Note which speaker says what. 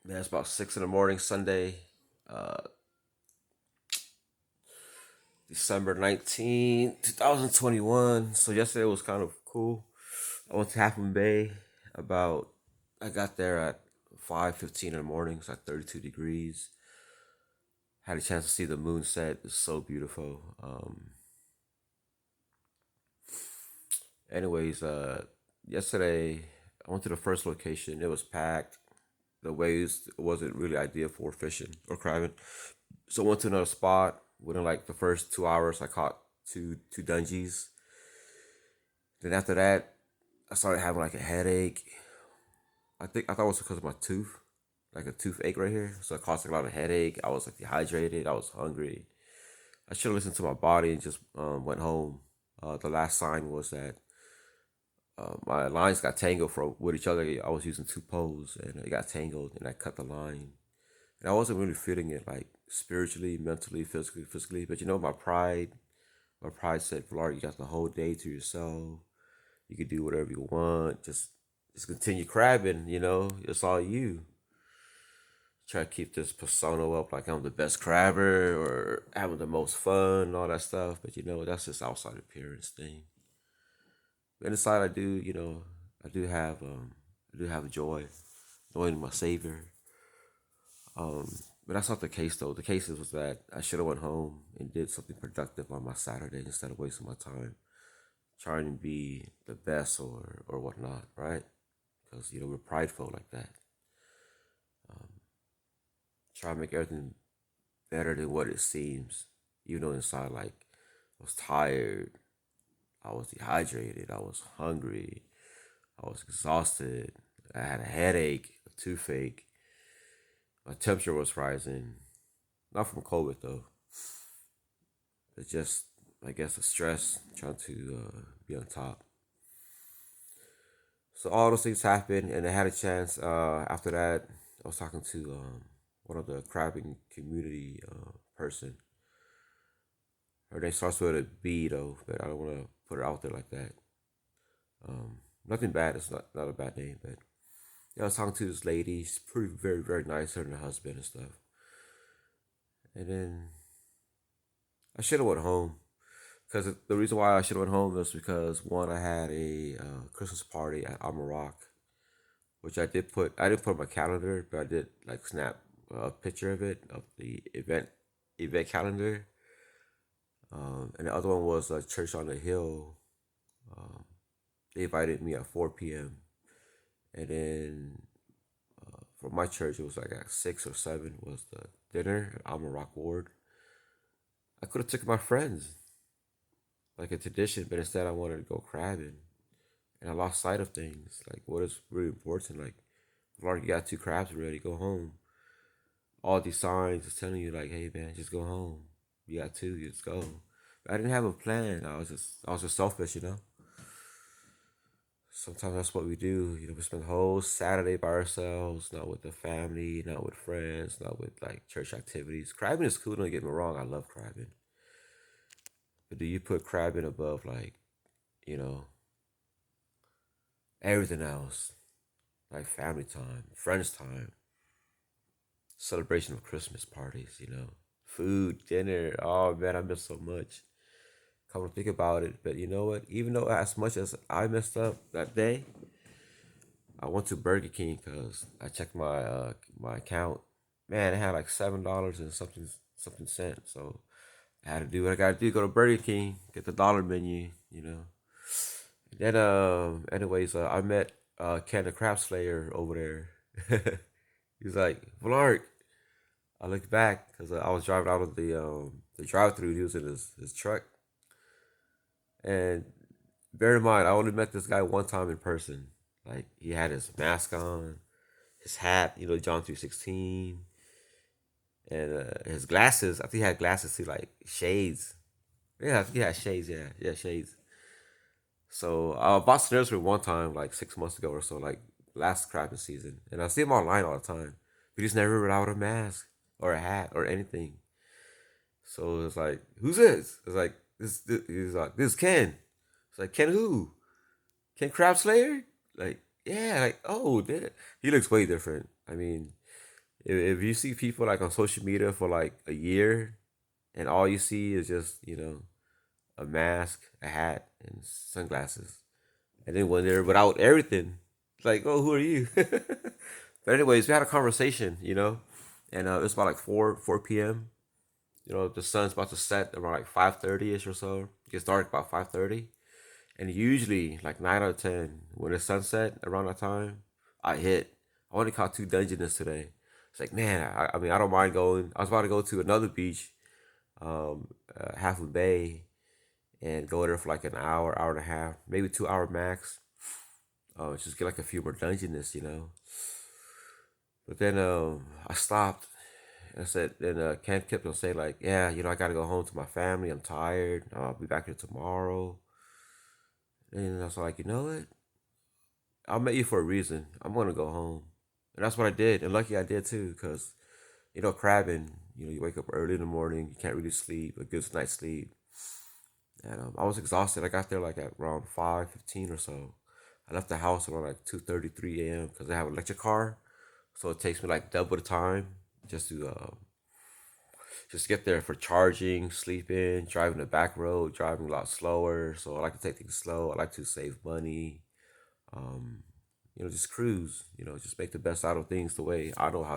Speaker 1: Man, it's about 6 in the morning, Sunday, uh, December 19th, 2021. So yesterday was kind of cool. I went to Half Moon Bay about I got there at 5:15 in the morning. It's like 32 degrees. Had a chance to see the moon set. It's so beautiful. Anyways, yesterday I went to the first location. It was packed. The waves wasn't really ideal for fishing or crabbing. So I went to another spot. Within like the first 2 hours, I caught two dungeons. Then after that, I started having like a headache. I thought it was because of my tooth, like a toothache right here. So it caused like a lot of headache. I was like dehydrated. I was hungry. I should have listened to my body and just went home. The last sign was that my lines got tangled with each other. I was using two poles and it got tangled and I cut the line. And I wasn't really feeling it like spiritually, mentally, physically. But my pride said, Florida, you got the whole day to yourself. You can do whatever you want. Just continue crabbing, it's all you. Try to keep this persona up like I'm the best crabber or having the most fun and all that stuff. But that's just outside appearance thing. But inside I do have joy, knowing my savior. But that's not the case though. The case was that I should have went home and did something productive on my Saturday instead of wasting my time trying to be the best or whatnot, right? Because we're prideful like that. Try to make everything better than what it seems. Even though inside, like I was tired, I was dehydrated, I was hungry, I was exhausted, I had a headache, a toothache, my temperature was rising. Not from COVID though. It's just, I guess, the stress trying to be on top. So all those things happened, and I had a chance. After that, I was talking to one of the crabbing community person. Her name starts with a B though, but I don't want to put her out there like that. Nothing bad. It's not a bad name, but yeah, I was talking to this lady. She's pretty, very, very nice. Her and her husband and stuff. And then I should have went home because the reason why I should have went home was because one, I had a Christmas party at Amarock, which I didn't put on my calendar, but I did like snap a picture of it of the event calendar. And the other one was a church on the hill. Um, they invited me at 4 p.m. And then for my church, it was like at 6 or 7 was the dinner at Amarock Ward. I could have taken my friends like a tradition, but instead I wanted to go crabbing, and I lost sight of things like what is really important. Like, I've already got two crabs ready. Go home. All these signs is telling you like, hey man, just go home. You got two, you just go. But I didn't have a plan. I was just selfish. Sometimes that's what we do. We spend the whole Saturday by ourselves, not with the family, not with friends, not with like church activities. Crabbing is cool. Don't get me wrong. I love crabbing. But do you put crabbing above like you know everything else, like family time, friends time, celebration of Christmas parties? Food, dinner. Oh man, I miss so much. Come to think about it, but you know what? Even though as much as I messed up that day, I went to Burger King because I checked my account. Man, it had like $7 and something cent. So I had to do what I got to do. Go to Burger King, get the dollar menu. Then anyways, I met Ken the Crab Slayer over there. He's like, Vlark. I looked back because I was driving out of the drive-through. He was in his truck, and bear in mind, I only met this guy one time in person. Like he had his mask on, his hat, John 3:16, and his glasses. I think he had glasses too, like shades. Yeah, I think he had shades. Yeah, yeah, shades. So I bought snares for one time, like 6 months ago or so, like last crapping season, and I see him online all the time. But he's never without a mask or a hat or anything. So it's like, who's this? It's like this he's like, this is Ken. It's like, Ken who? Ken Crab Slayer? Like, yeah, like, oh, he looks way different. I mean, if you see people like on social media for like a year, and all you see is just a mask, a hat, and sunglasses, and then when they're without everything, it's like, oh, who are you? But anyways, we had a conversation, and it's about like four p.m. The sun's about to set around like 5:30 ish or so. It gets dark about 5:30, and usually like 9 out of 10 when the sunset around that time, I hit. I only caught two Dungeness today. It's like, man, I mean, I don't mind going. I was about to go to another beach, Half a Bay, and go there for like an hour, hour and a half, maybe 2 hour max. Just get like a few more Dungeness. But then I stopped. And I said, then Ken kept on saying like, yeah, I gotta go home to my family. I'm tired. I'll be back here tomorrow. And I was like, you know what? I met you for a reason. I'm gonna go home, and that's what I did. And lucky I did too, because crabbing. You wake up early in the morning. You can't really sleep a good night's sleep, and I was exhausted. I got there like at around 5:15 or so. I left the house around like 2:33 a.m. because I have an electric car, so it takes me like double the time just to just get there for charging, sleeping, driving the back road, driving a lot slower. So I like to take things slow. I like to save money. Um, just cruise. Just make the best out of things the way I know how